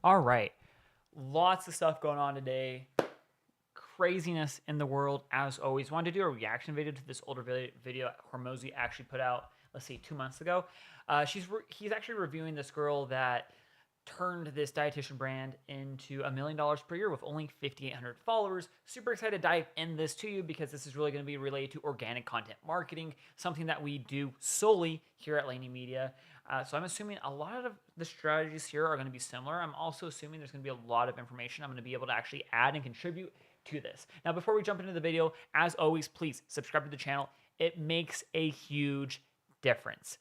All right. Lots of stuff going on today. Craziness in the world, as always. Wanted to do a reaction video to this older video Hormozy actually put out, let's see, 2 months ago. He's actually reviewing this girl that turned this dietitian brand into $1 million per year with only 5,800 followers. Super excited to dive in this to you because this is really going to be related to organic content marketing, something that we do solely here at Laney Media. So I'm assuming a lot of the strategies here are going to be similar. I'm also assuming there's going to be a lot of information I'm going to be able to actually add and contribute to this. Now, before we jump into the video, as always, please subscribe to the channel. It makes a huge difference.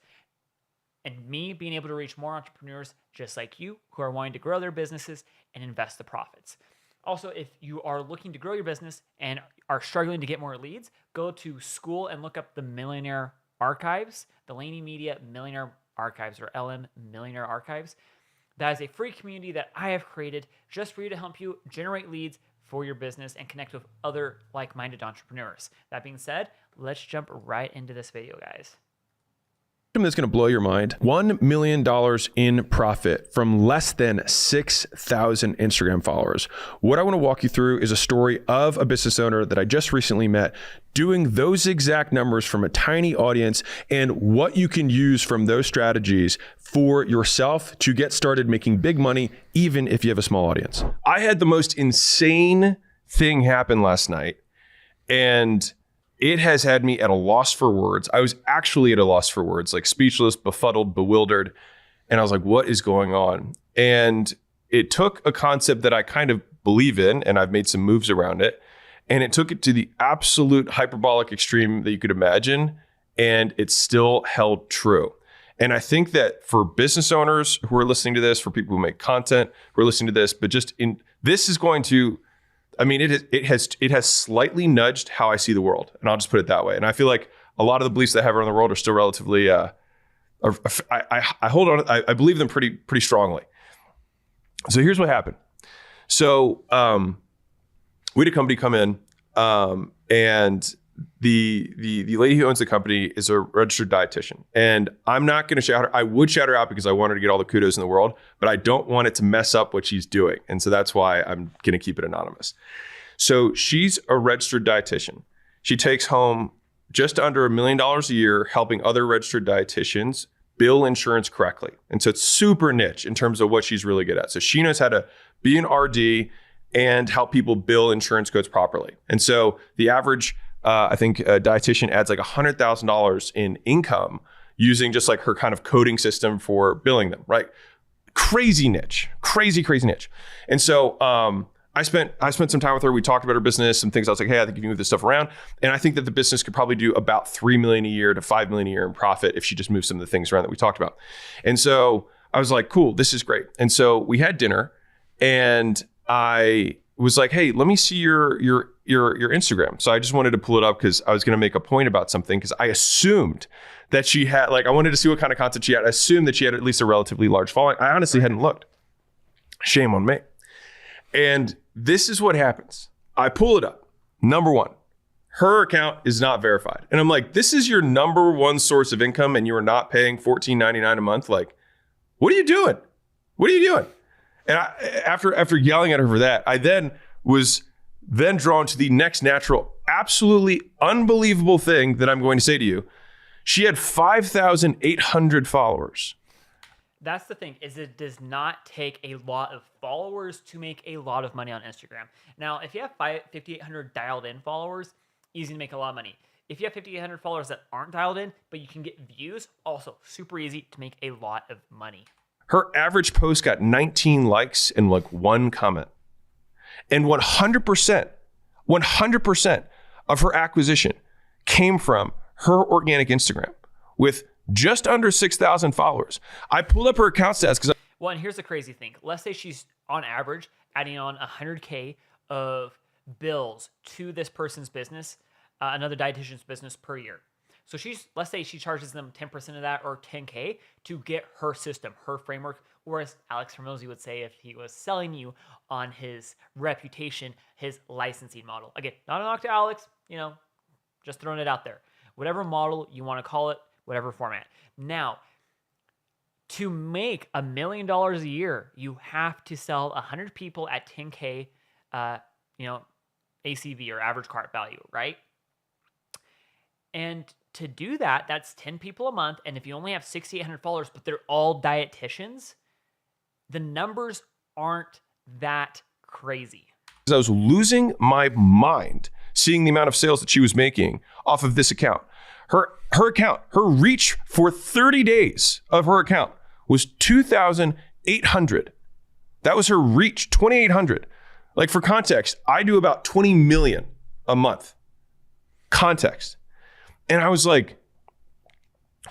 And me being able to reach more entrepreneurs just like you who are wanting to grow their businesses and invest the profits. Also, if you are looking to grow your business and are struggling to get more leads, go to school and look up the Millionaire Archives, the Laney Media Millionaire Archives, or LM Millionaire Archives. That is a free community that I have created just for you to help you generate leads for your business and connect with other like-minded entrepreneurs. That being said, let's jump right into this video, guys. That's going to blow your mind. $1 million in profit from less than 6,000 Instagram followers. What I want to walk you through is a story of a business owner that I just recently met doing those exact numbers from a tiny audience and what you can use from those strategies for yourself to get started making big money, even if you have a small audience. I had the most insane thing happen last night, and it has had me at a loss for words. I was actually at a loss for words, like speechless, befuddled, bewildered. And I was like, what is going on? And it took a concept that I kind of believe in, and I've made some moves around it. And it took it to the absolute hyperbolic extreme that you could imagine. And it still held true. And I think that for business owners who are listening to this, for people who make content who are listening to this, but this is going to, I mean, it has slightly nudged how I see the world, and I'll just put it that way. And I feel like a lot of the beliefs that I have around the world are still relatively. I hold on. I believe them pretty strongly. So here's what happened. So we had a company come in, and the lady who owns the company is a registered dietitian, and I'm not going to shout her. I would shout her out because I want her to get all the kudos in the world, but I don't want it to mess up what she's doing. And so that's why I'm going to keep it anonymous. So she's a registered dietitian. She takes home just under $1 million a year helping other registered dietitians bill insurance correctly. And so it's super niche in terms of what she's really good at. So she knows how to be an RD and help people bill insurance codes properly. And so the average I think a dietitian adds like $100,000 in income using just like her kind of coding system for billing them, right? Crazy niche, crazy niche. And so I spent some time with her. We talked about her business, some things. I was like, hey, I think you can move this stuff around. And I think that the business could probably do about $3 million a year to $5 million a year in profit if she just moves some of the things around that we talked about. And so I was like, cool, this is great. And so we had dinner, and I was like, hey, let me see your Instagram. So I just wanted to pull it up because I was going to make a point about something, because I assumed that she had, I wanted to see what kind of content she had. I assumed that she had at least a relatively large following. I honestly hadn't looked. Shame on me. And this is what happens. I pull it up. Number one, her account is not verified. And I'm like, this is your number one source of income and you are not paying $14.99 a month? Like, what are you doing? What are you doing? And after yelling at her for that, I was drawn to the next natural, absolutely unbelievable thing that I'm going to say to you. She had 5,800 followers. That's the thing, is it does not take a lot of followers to make a lot of money on Instagram. Now, if you have 5,800 dialed in followers, easy to make a lot of money. If you have 5,800 followers that aren't dialed in, but you can get views, also super easy to make a lot of money. Her average post got 19 likes and like one comment. And 100% of her acquisition came from her organic Instagram with just under 6,000 followers. I pulled up her account stats because well, and here's the crazy thing. Let's say she's on average adding on 100K of bills to this person's business, another dietitian's business per year. So let's say she charges them 10% of that, or 10K, to get her system, her framework, or as Alex Hormozy would say if he was selling you on his reputation, his licensing model. Again, not a knock to Alex, just throwing it out there. Whatever model you want to call it, whatever format. Now, To make $1 million a year, you have to sell 100 people at 10K, ACV or average cart value, right? And to do that, that's 10 people a month. And if you only have 6,800 followers, but they're all dietitians, the numbers aren't that crazy. I was losing my mind seeing the amount of sales that she was making off of this account. Her account, her reach for 30 days of her account was 2,800. That was her reach, 2,800. Like for context, I do about 20 million a month. Context. And I was like,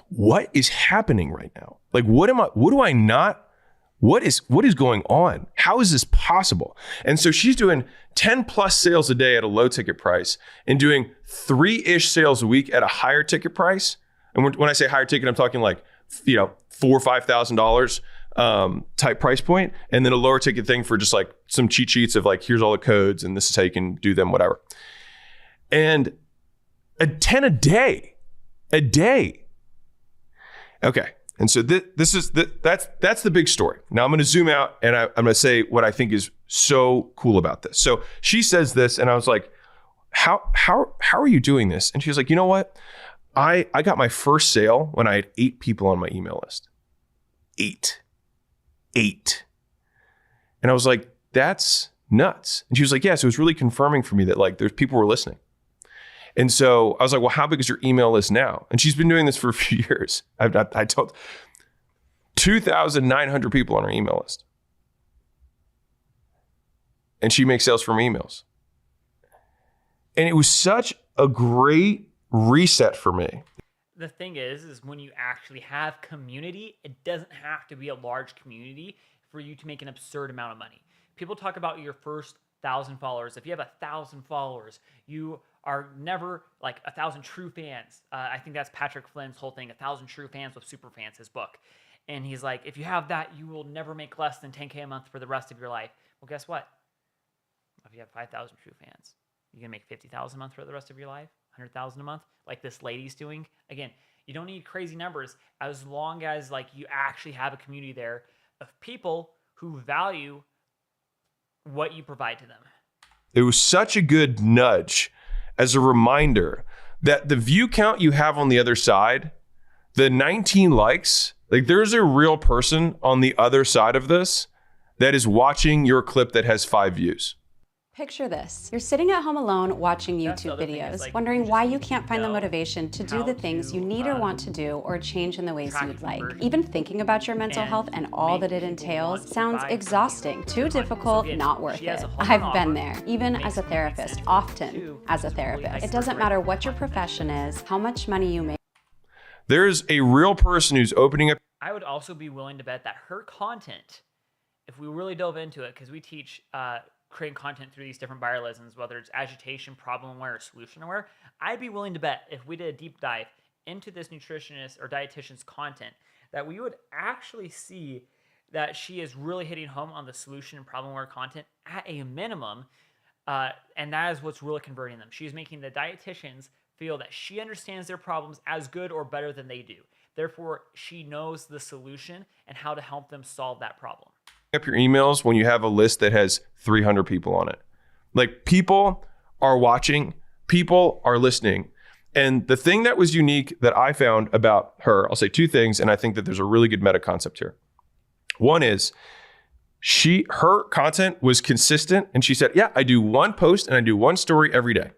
what is happening right now? Like, what is going on? How is this possible? And so she's doing 10 plus sales a day at a low ticket price and doing 3-ish sales a week at a higher ticket price. And when I say higher ticket, I'm talking like, $4,000 or $5,000 type price point. And then a lower ticket thing for just like some cheat sheets of like, here's all the codes and this is how you can do them, whatever. And a 10 a day. Okay. And so that's the big story. Now I'm going to zoom out and I'm going to say what I think is so cool about this. So she says this and I was like, how are you doing this? And she was like, you know what? I got my first sale when I had 8 people on my email list. 8. And I was like, that's nuts. And she was like, yeah, so it was really confirming for me that like there's people were listening. And so I was like, well, how big is your email list now? And she's been doing this for a few years. I told 2,900 people on her email list. And she makes sales from emails. And it was such a great reset for me. The thing is when you actually have community, it doesn't have to be a large community for you to make an absurd amount of money. People talk about your first 1,000 followers. If you have 1,000 followers, you are never like 1,000 true fans. I think that's Patrick Flynn's whole thing, 1,000 true fans with super fans, his book. And he's like, if you have that, you will never make less than 10K a month for the rest of your life. Well, guess what? If you have 5,000 true fans, you can make 50,000 a month for the rest of your life, 100,000 a month, like this lady's doing. Again, you don't need crazy numbers as long as like you actually have a community there of people who value what you provide to them. It was such a good nudge as a reminder that the view count you have on the other side, the 19 likes, like there's a real person on the other side of this that is watching your clip that has 5 views. Picture this. You're sitting at home alone watching YouTube videos, like, wondering why you can't find the motivation to do the things you need or want to do or change in the ways you'd like. Even thinking about your mental health and all that it entails sounds exhausting, too difficult, not worth it. I've been there, even as a therapist, often as a therapist. It doesn't matter what your profession is, how much money you make. There's a real person who's opening up. I would also be willing to bet that her content, if we really dove into it, because we teach creating content through these different buyer lessons, whether it's agitation, problem aware, or solution aware, I'd be willing to bet if we did a deep dive into this nutritionist or dietitian's content, that we would actually see that she is really hitting home on the solution and problem aware content at a minimum. And that is what's really converting them. She's making the dietitians feel that she understands their problems as good or better than they do. Therefore, she knows the solution and how to help them solve that problem. Up your emails when you have a list that has 300 people on it. Like people are watching, people are listening. And the thing that was unique that I found about her, I'll say 2 things, and I think that there's a really good meta concept here. One is her content was consistent, and she said, yeah, I do 1 post and I do 1 story every day.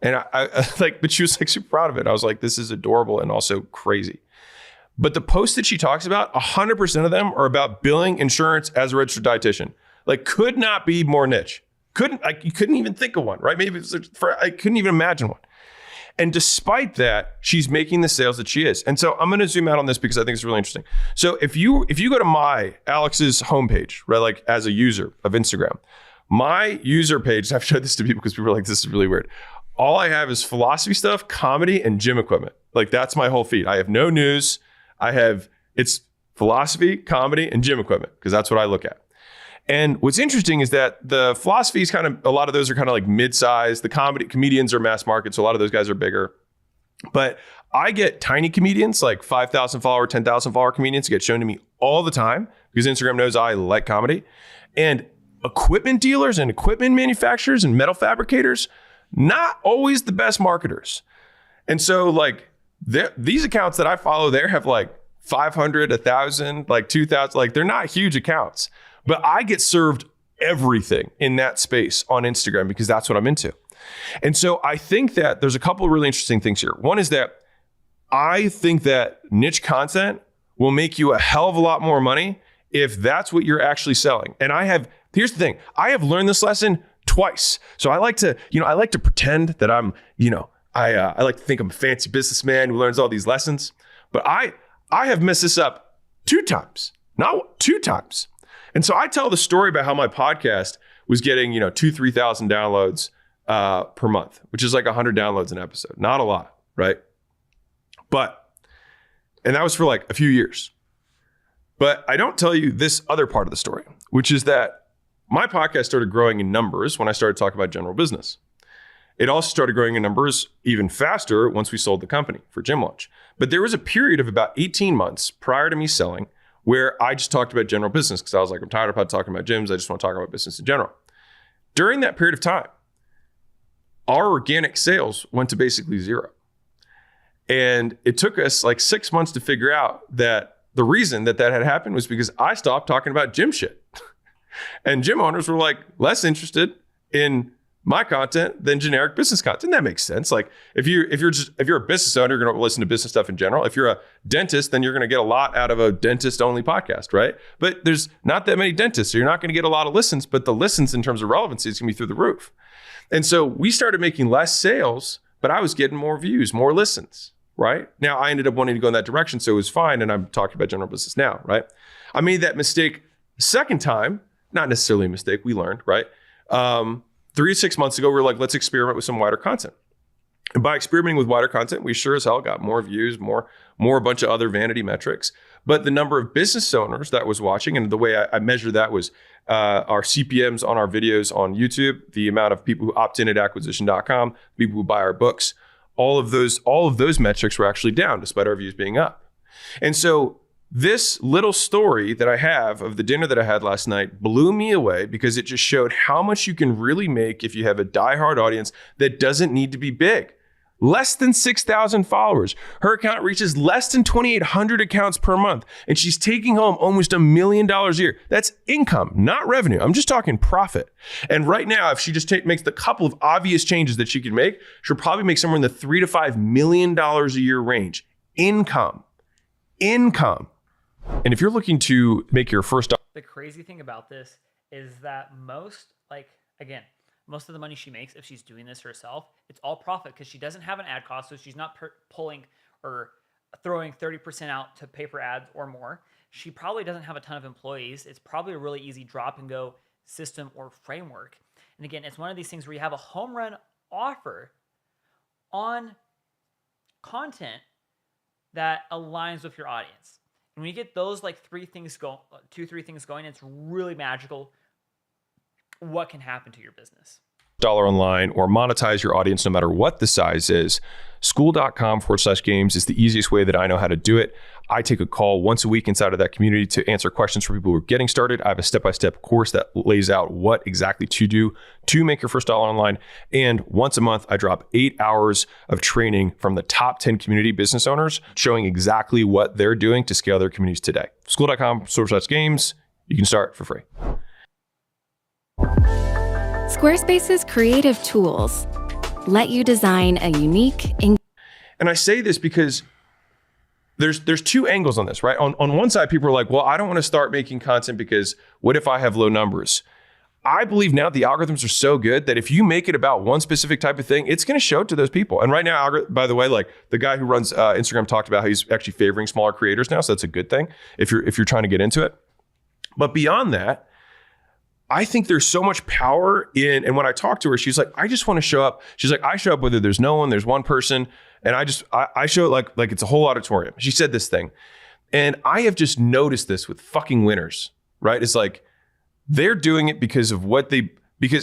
And I like, but she was like super proud of it. I was like, this is adorable and also crazy. But the posts that she talks about, 100% of them are about billing insurance as a registered dietitian. Like, could not be more niche. You couldn't even think of one, right? I couldn't even imagine one. And despite that, she's making the sales that she is. And so I'm going to zoom out on this because I think it's really interesting. So if you go to Alex's homepage, right, like as a user of Instagram, my user page, I've showed this to people because people are like, this is really weird. All I have is philosophy stuff, comedy, and gym equipment. Like that's my whole feed. I have no news. It's philosophy, comedy, and gym equipment because that's what I look at. And what's interesting is that the philosophy is a lot of those are kind of like mid-size. The comedians are mass market, so a lot of those guys are bigger. But I get tiny comedians, like 5,000 follower, 10,000 follower comedians get shown to me all the time because Instagram knows I like comedy. And equipment dealers and equipment manufacturers and metal fabricators, not always the best marketers. And so like these accounts that I follow there have like 500, 1,000, like 2,000, like they're not huge accounts, but I get served everything in that space on Instagram because that's what I'm into. And so I think that there's a couple of really interesting things here. One is that I think that niche content will make you a hell of a lot more money if that's what you're actually selling. And here's the thing, I have learned this lesson twice. So I like to pretend that I'm, I like to think I'm a fancy businessman who learns all these lessons, but I have messed this up 2 times, not 2 times. And so I tell the story about how my podcast was getting, 2,000-3,000 downloads per month, which is like 100 downloads an episode. Not a lot, right? And that was for like a few years. But I don't tell you this other part of the story, which is that my podcast started growing in numbers when I started talking about general business. It also started growing in numbers even faster once we sold the company for Gym Launch. But there was a period of about 18 months prior to me selling where I just talked about general business because I was like, I'm tired of talking about gyms. I just want to talk about business in general. During that period of time, our organic sales went to basically 0. And it took us like 6 months to figure out that the reason that had happened was because I stopped talking about gym shit. And gym owners were like less interested in my content than generic business content. That makes sense. Like if you're a business owner, you're going to listen to business stuff in general. If you're a dentist, then you're going to get a lot out of a dentist only podcast, right? But there's not that many dentists, so you're not going to get a lot of listens, but the listens in terms of relevancy is going to be through the roof. And so we started making less sales, but I was getting more views, more listens, right? Now I ended up wanting to go in that direction, so it was fine. And I'm talking about general business now, right? I made that mistake second time, not necessarily a mistake, we learned, right? 3 to 6 months ago, we were like, let's experiment with some wider content. And by experimenting with wider content, we sure as hell got more views, more a bunch of other vanity metrics. But the number of business owners that was watching, and the way I measured that was our CPMs on our videos on YouTube, the amount of people who opt in at acquisition.com, people who buy our books, all of those metrics were actually down despite our views being up. And so this little story that I have of the dinner that I had last night blew me away because it just showed how much you can really make if you have a diehard audience that doesn't need to be big. Less than 6,000 followers. Her account reaches less than 2,800 accounts per month, and she's taking home almost $1 million a year. That's income, not revenue. I'm just talking profit. And right now, if she just makes the couple of obvious changes that she can make, she'll probably make somewhere in the $3 to $5 million a year range. Income. And if you're looking to make your first... The crazy thing about this is that most of the money she makes, if she's doing this herself, it's all profit because she doesn't have an ad cost. So she's not pulling or throwing 30% out to pay for ads or more. She probably doesn't have a ton of employees. It's probably a really easy drop and go system or framework. And again, it's one of these things where you have a home run offer on content that aligns with your audience. And when you get those like 3 things going, it's really magical what can happen to your business. Dollar online or monetize your audience no matter what the size is. School.com/games is the easiest way that I know how to do it. I take a call once a week inside of that community to answer questions for people who are getting started. I have a step-by-step course that lays out what exactly to do to make your first dollar online. And once a month, I drop 8 hours of training from the top 10 community business owners showing exactly what they're doing to scale their communities today. School.com/games. You can start for free. Squarespace's creative tools let you design a unique... And I say this because there's 2 angles on this, right? On one side, people are like, well, I don't want to start making content because what if I have low numbers? I believe now the algorithms are so good that if you make it about one specific type of thing, it's going to show it to those people. And right now, by the way, like the guy who runs Instagram talked about how he's actually favoring smaller creators now. So that's a good thing if you're trying to get into it. But beyond that, I think there's so much power in, and when I talked to her, she's like, I just want to show up. She's like, I show up whether there's no one, there's one person. And I show it like it's a whole auditorium. She said this thing. And I have just noticed this with fucking winners, right? It's like, they're doing it because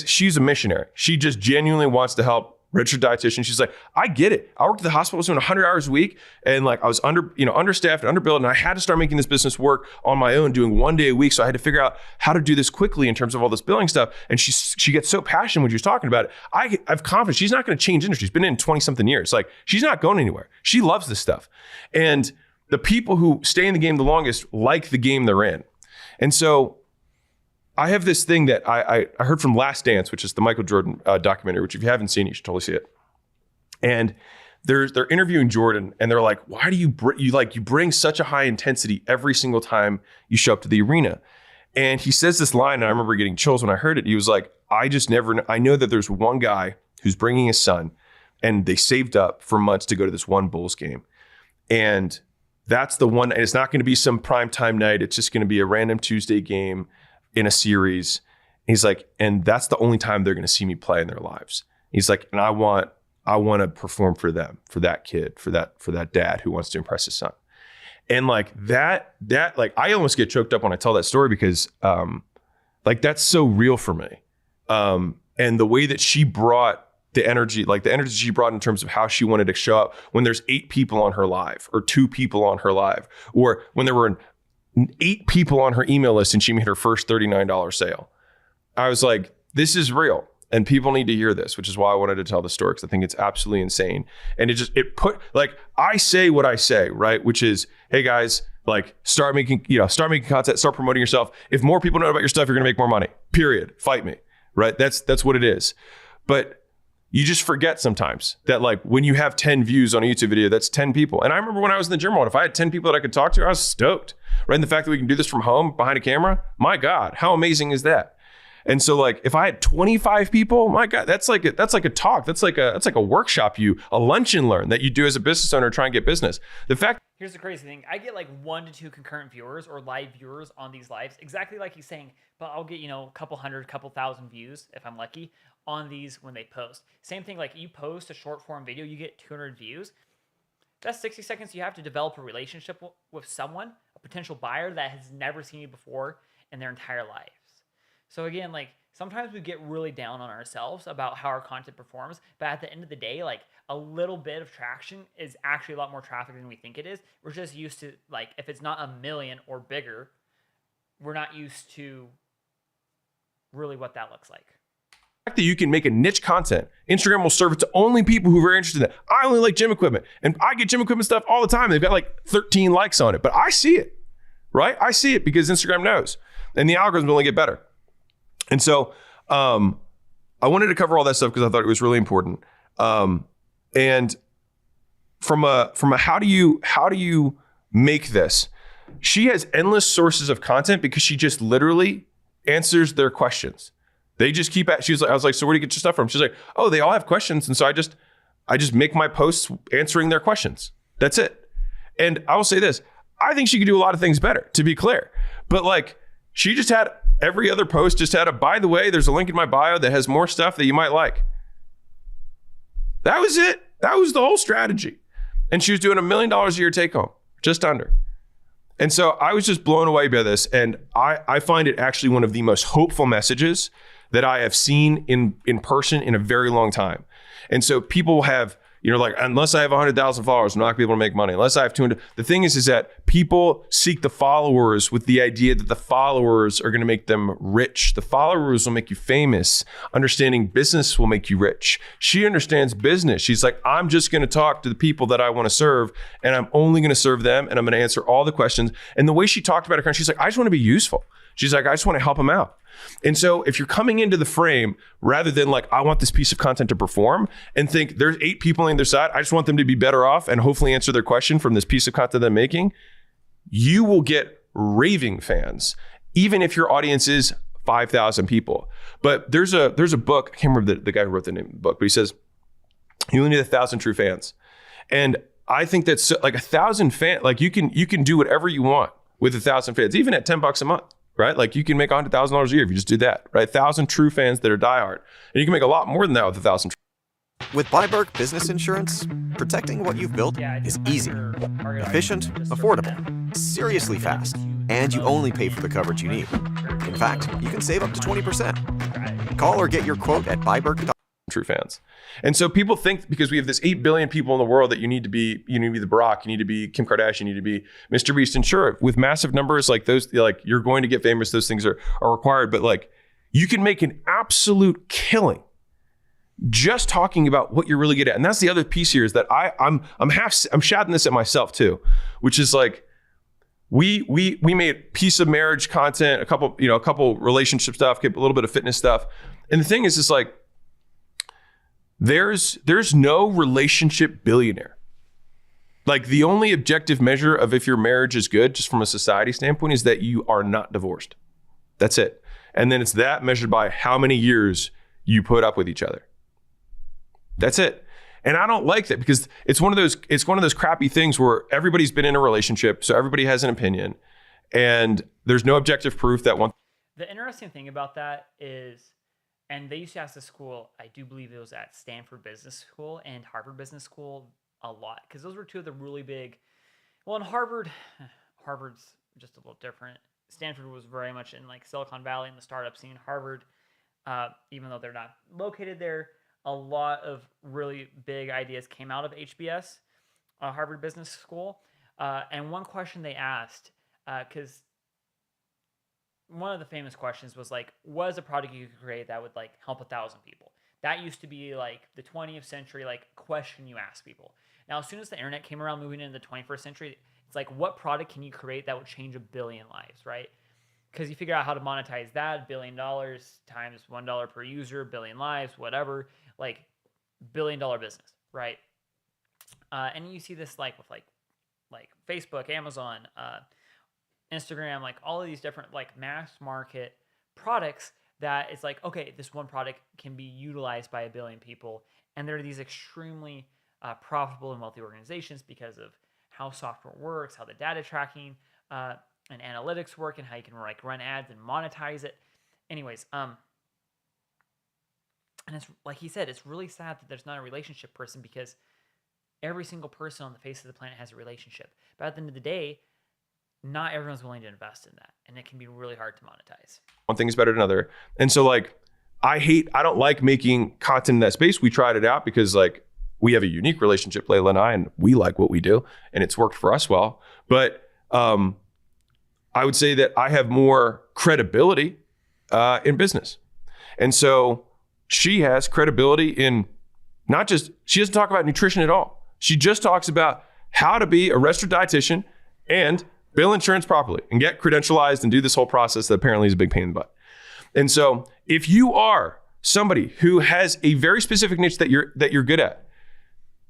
she's a missionary. She just genuinely wants to help registered dietitian. She's like, I get it. I worked at the hospital, I was doing 100 hours a week, and like I was understaffed and underbilled, and I had to start making this business work on my own, doing 1 day a week. So I had to figure out how to do this quickly in terms of all this billing stuff. And she gets so passionate when she was talking about it. I have confidence she's not going to change industry. She's been in 20 something years. Like, she's not going anywhere. She loves this stuff. And the people who stay in the game the longest like the game they're in. And so I have this thing that I heard from Last Dance, which is the Michael Jordan documentary, which if you haven't seen, you should totally see it. And they're interviewing Jordan, and they're like, "Why do you bring such a high intensity every single time you show up to the arena?" And he says this line, and I remember getting chills when I heard it. He was like, I know that there's one guy who's bringing his son, and they saved up for months to go to this one Bulls game, and that's the one. And it's not going to be some primetime night. It's just going to be a random Tuesday game in a series. He's like, and that's the only time they're going to see me play in their lives. He's like, and I want to perform for them, for that kid, for that dad who wants to impress his son. And like that, like I almost get choked up when I tell that story because like that's so real for me. And the way that she brought the energy she brought in terms of how she wanted to show up when there's 8 people on her live or 2 people on her live, or when there were 8 people on her email list and she made her first $39 sale. I was like, this is real and people need to hear this, which is why I wanted to tell the story, because I think it's absolutely insane. And I say what I say, right? Which is, hey guys, like start making content, start promoting yourself. If more people know about your stuff, you're gonna make more money, period. Fight me, right? That's what it is. But you just forget sometimes that like when you have 10 views on a YouTube video, that's 10 people. And I remember when I was in the gym, if I had 10 people that I could talk to, I was stoked, right? And the fact that we can do this from home behind a camera, my God, how amazing is that? And so like, if I had 25 people, my God, that's like a talk. That's like a workshop, a lunch and learn that you do as a business owner, try and get business. Here's the crazy thing. I get like 1 to 2 concurrent viewers or live viewers on these lives, exactly like he's saying, but I'll get, a couple hundred, couple thousand views if I'm lucky on these when they post. Same thing, like you post a short form video, you get 200 views. That's 60 seconds you have to develop a relationship with someone, a potential buyer that has never seen you before in their entire lives. So again, like sometimes we get really down on ourselves about how our content performs, but at the end of the day, like a little bit of traction is actually a lot more traffic than we think it is. We're just used to, like, if it's not 1 million or bigger, we're not used to really what that looks like. That you can make a niche content. Instagram will serve it to only people who are very interested in it. I only like gym equipment, and I get gym equipment stuff all the time. They've got like 13 likes on it, but I see it, right? I see it because Instagram knows, and the algorithms only get better. And so I wanted to cover all that stuff because I thought it was really important. And from a how do you make this? She has endless sources of content because she just literally answers their questions. They just keep at. I was like, so where do you get your stuff from? She's like, oh, they all have questions, and so I just make my posts answering their questions. That's it. And I will say this: I think she could do a lot of things better, to be clear. But like, she just had every other post just had a, by the way, there's a link in my bio that has more stuff that you might like. That was it. That was the whole strategy. And she was doing $1 million a year take home, just under. And so I was just blown away by this. And I find it actually one of the most hopeful messages that I have seen in person in a very long time. And so people have, like, unless I have 100,000 followers, I'm not gonna be able to make money. Unless I have 200. The thing is that people seek the followers with the idea that the followers are gonna make them rich. The followers will make you famous. Understanding business will make you rich. She understands business. She's like, I'm just gonna talk to the people that I wanna serve, and I'm only gonna serve them, and I'm gonna answer all the questions. And the way she talked about her, she's like, I just wanna be useful. She's like, I just wanna help them out. And so if you're coming into the frame, rather than like, I want this piece of content to perform, and think there's 8 people on their side, I just want them to be better off and hopefully answer their question from this piece of content I'm making, you will get raving fans, even if your audience is 5,000 people. But there's a book, I can't remember the guy who wrote the name of the book, but he says, you only need 1,000 true fans. And I think that's like 1,000 fans, like you can do whatever you want with 1,000 fans, even at $10 a month. Right? Like you can make $100,000 a year if you just do that, right? 1,000 true fans that are diehard. And you can make a lot more than that with 1,000. With Byberg Business Insurance, protecting what you've built is easy, efficient, affordable, seriously fast, and you only pay for the coverage you need. In fact, you can save up to 20%. Call or get your quote at Byberg.com. true fans. And so people think because we have this 8 billion people in the world that you need to be the Barack, you need to be Kim Kardashian, you need to be Mr. Beast. And sure, with massive numbers like those, like you're going to get famous, those things are required. But like you can make an absolute killing just talking about what you're really good at. And that's the other piece here is that I'm shouting this at myself too, which is like, we made piece of marriage content, a couple relationship stuff, a little bit of fitness stuff. And the thing is, it's like, there's no relationship billionaire. Like the only objective measure of if your marriage is good, just from a society standpoint, is that you are not divorced. That's it. And then it's that measured by how many years you put up with each other. That's it. And I don't like that because it's one of those crappy things where everybody's been in a relationship, so everybody has an opinion, and there's no objective proof that one. The interesting thing about that is, and they used to ask the school, I do believe it was at Stanford Business School and Harvard Business School a lot, because those were two of the really big. Well, in Harvard's just a little different. Stanford was very much in like Silicon Valley and the startup scene. Harvard, even though they're not located there, a lot of really big ideas came out of HBS, Harvard Business School. And one question they asked, because one of the famous questions was like, what is a product you could create that would like help 1,000 people? That used to be like the 20th century like question you ask people. Now, as soon as the internet came around, moving into the 21st century, it's like, what product can you create that would change 1 billion lives, right? Because you figure out how to monetize that, $1 billion times $1 per user, billion lives, whatever, like $1 billion business, right? And you see this like with like Facebook, Amazon, Instagram, like all of these different like mass market products that it's like, okay, this one product can be utilized by 1 billion people. And there are these extremely profitable and wealthy organizations because of how software works, how the data tracking and analytics work, and how you can like run ads and monetize it. Anyways, and it's like he said, it's really sad that there's not a relationship person, because every single person on the face of the planet has a relationship. But at the end of the day, not everyone's willing to invest in that, and it can be really hard to monetize. One thing is better than another. And so like, I don't like making content in that space. We tried it out because like we have a unique relationship, Layla and I, and we like what we do, and it's worked for us well. But I would say that I have more credibility in business. And so she has credibility in she doesn't talk about nutrition at all. She just talks about how to be a registered dietitian and bill insurance properly and get credentialized and do this whole process that apparently is a big pain in the butt. And so if you are somebody who has a very specific niche that you're good at,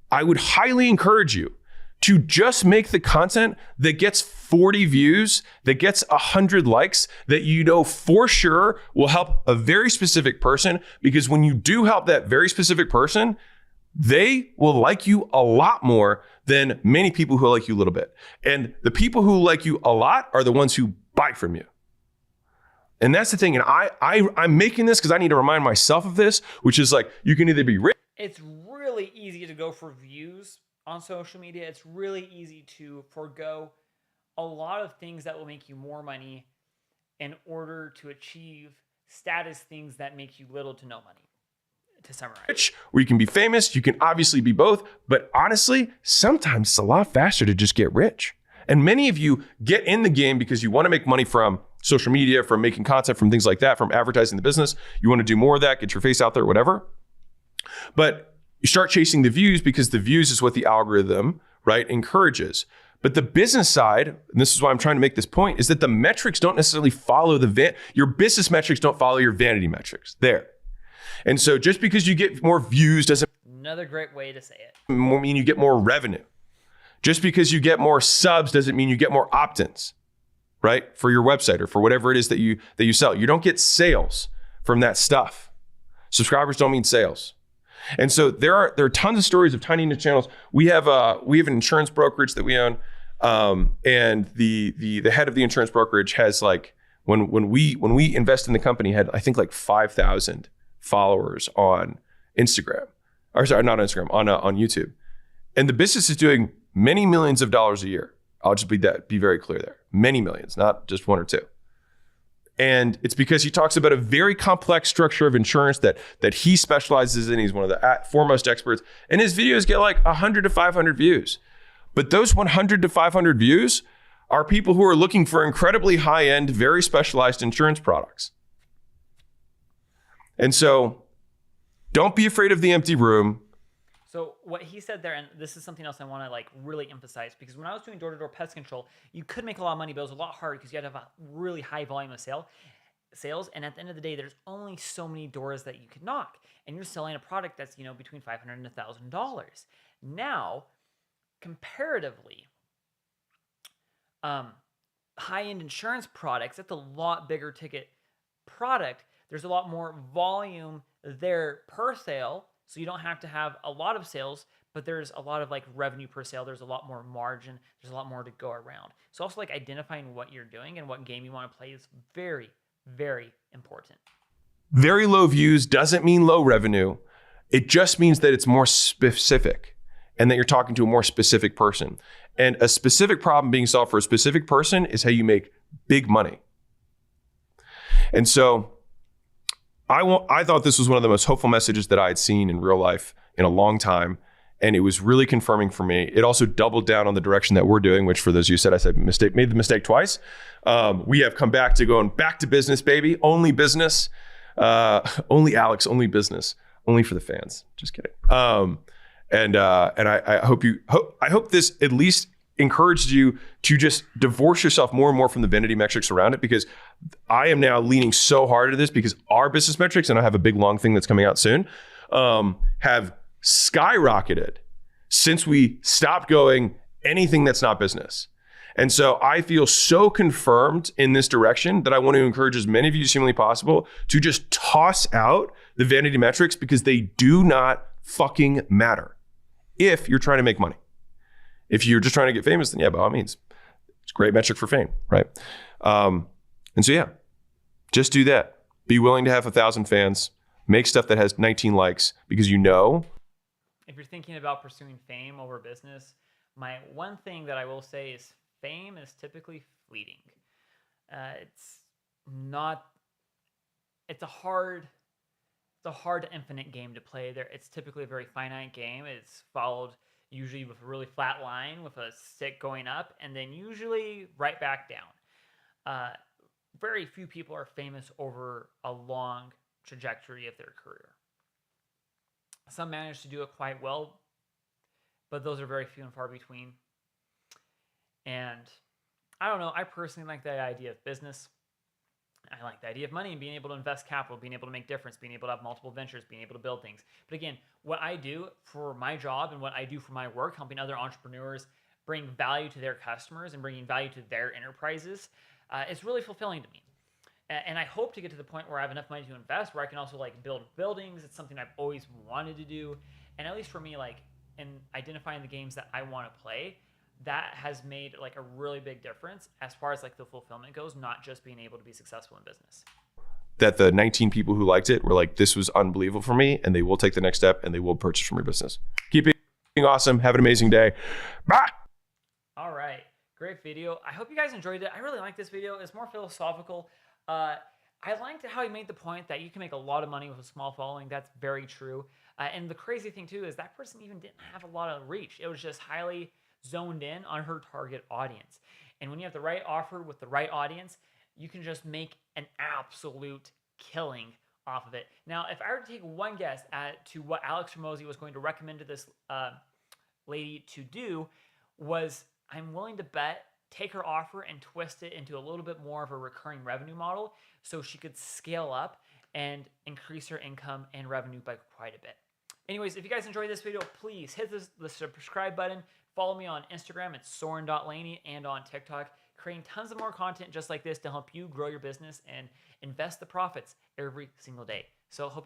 I would highly encourage you to just make the content that gets 40 views, that gets 100 likes, that you know for sure will help a very specific person. Because when you do help that very specific person, they will like you a lot more than many people who like you a little bit. And the people who like you a lot are the ones who buy from you. And that's the thing. And I'm making this because I need to remind myself of this, which is like, you can either be rich. It's really easy to go for views on social media. It's really easy to forego a lot of things that will make you more money in order to achieve status things that make you little to no money. To summarize, rich, where you can be famous, you can obviously be both, but honestly, sometimes it's a lot faster to just get rich. And many of you get in the game because you want to make money from social media, from making content, from things like that, from advertising the business. You want to do more of that, get your face out there, whatever. But you start chasing the views because the views is what the algorithm, right, encourages. But the business side, and this is why I'm trying to make this point, is that the metrics don't necessarily follow your business metrics don't follow your vanity metrics. There. And so just because you get more views doesn't another great way to say it mean you get more revenue. Just because you get more subs doesn't mean you get more opt-ins, right? For your website or for whatever it is that you sell. You don't get sales from that stuff. Subscribers don't mean sales. And so there are tons of stories of tiny niche channels. We have an insurance brokerage that we own, and the head of the insurance brokerage has like when we invest in the company had I think like 5,000 followers on Instagram, or sorry, not on Instagram, on YouTube, and the business is doing many millions of dollars a year. I'll just be very clear there, many millions, not just one or two. And it's because he talks about a very complex structure of insurance that he specializes in. He's one of the foremost experts. And his videos get like 100 to 500 views. But those 100 to 500 views are people who are looking for incredibly high-end, very specialized insurance products. And so don't be afraid of the empty room. So what he said there, and this is something else I want to like really emphasize, because when I was doing door-to-door pest control, you could make a lot of money, but it was a lot harder because you had to have a really high volume of sales. And at the end of the day, there's only so many doors that you could knock, and you're selling a product that's, you know, between $500 and $1,000. Now, comparatively, high-end insurance products, that's a lot bigger ticket product. There's a lot more volume there per sale. So you don't have to have a lot of sales, but there's a lot of like revenue per sale. There's a lot more margin. There's a lot more to go around. So also like identifying what you're doing and what game you want to play is very, very important. Very low views doesn't mean low revenue. It just means that it's more specific and that you're talking to a more specific person. And a specific problem being solved for a specific person is how you make big money. And so I thought this was one of the most hopeful messages that I had seen in real life in a long time. And it was really confirming for me. It also doubled down on the direction that we're doing, which for those of you said, I said made the mistake twice. We have come back to going back to business, baby. Only business. Only Alex, only business. Only for the fans. Just kidding. And I hope this at least encouraged you to just divorce yourself more and more from the vanity metrics around it, because I am now leaning so hard into this because our business metrics, and I have a big long thing that's coming out soon, have skyrocketed since we stopped going anything that's not business. And so I feel so confirmed in this direction that I want to encourage as many of you as humanly possible to just toss out the vanity metrics, because they do not fucking matter if you're trying to make money. If you're just trying to get famous, then yeah, by all means, it's a great metric for fame, right? And so yeah, just do that. Be willing to have 1,000 fans, make stuff that has 19 likes, because you know. If you're thinking about pursuing fame over business, my one thing that I will say is fame is typically fleeting. It's a hard to infinite game to play there. It's typically a very finite game. It's followed usually with a really flat line with a stick going up, and then usually right back down. Very few people are famous over a long trajectory of their career. Some manage to do it quite well, but those are very few and far between. And I don't know, I personally like the idea of business. I like the idea of money and being able to invest capital, being able to make difference, being able to have multiple ventures, being able to build things. But again, what I do for my job and what I do for my work, helping other entrepreneurs bring value to their customers and bringing value to their enterprises, it's really fulfilling to me. And I hope to get to the point where I have enough money to invest, where I can also like build buildings. It's something I've always wanted to do. And at least for me, like in identifying the games that I want to play, that has made like a really big difference as far as like the fulfillment goes, not just being able to be successful in business. That the 19 people who liked it were like, this was unbelievable for me, and they will take the next step and they will purchase from your business. Keep being awesome. Have an amazing day. Bye. All right. Great video. I hope you guys enjoyed it. I really like this video. It's more philosophical. I liked how he made the point that you can make a lot of money with a small following. That's very true. And the crazy thing too is that person even didn't have a lot of reach. It was just highly zoned in on her target audience. And when you have the right offer with the right audience, you can just make an absolute killing off of it. Now, if I were to take one guess to what Alex Hormozi was going to recommend to this lady to do, was I'm willing to bet take her offer and twist it into a little bit more of a recurring revenue model so she could scale up and increase her income and revenue by quite a bit. Anyways, if you guys enjoyed this video, please hit the subscribe button. Follow me on Instagram at soren.laney and on TikTok, creating tons of more content just like this to help you grow your business and invest the profits every single day. So hope you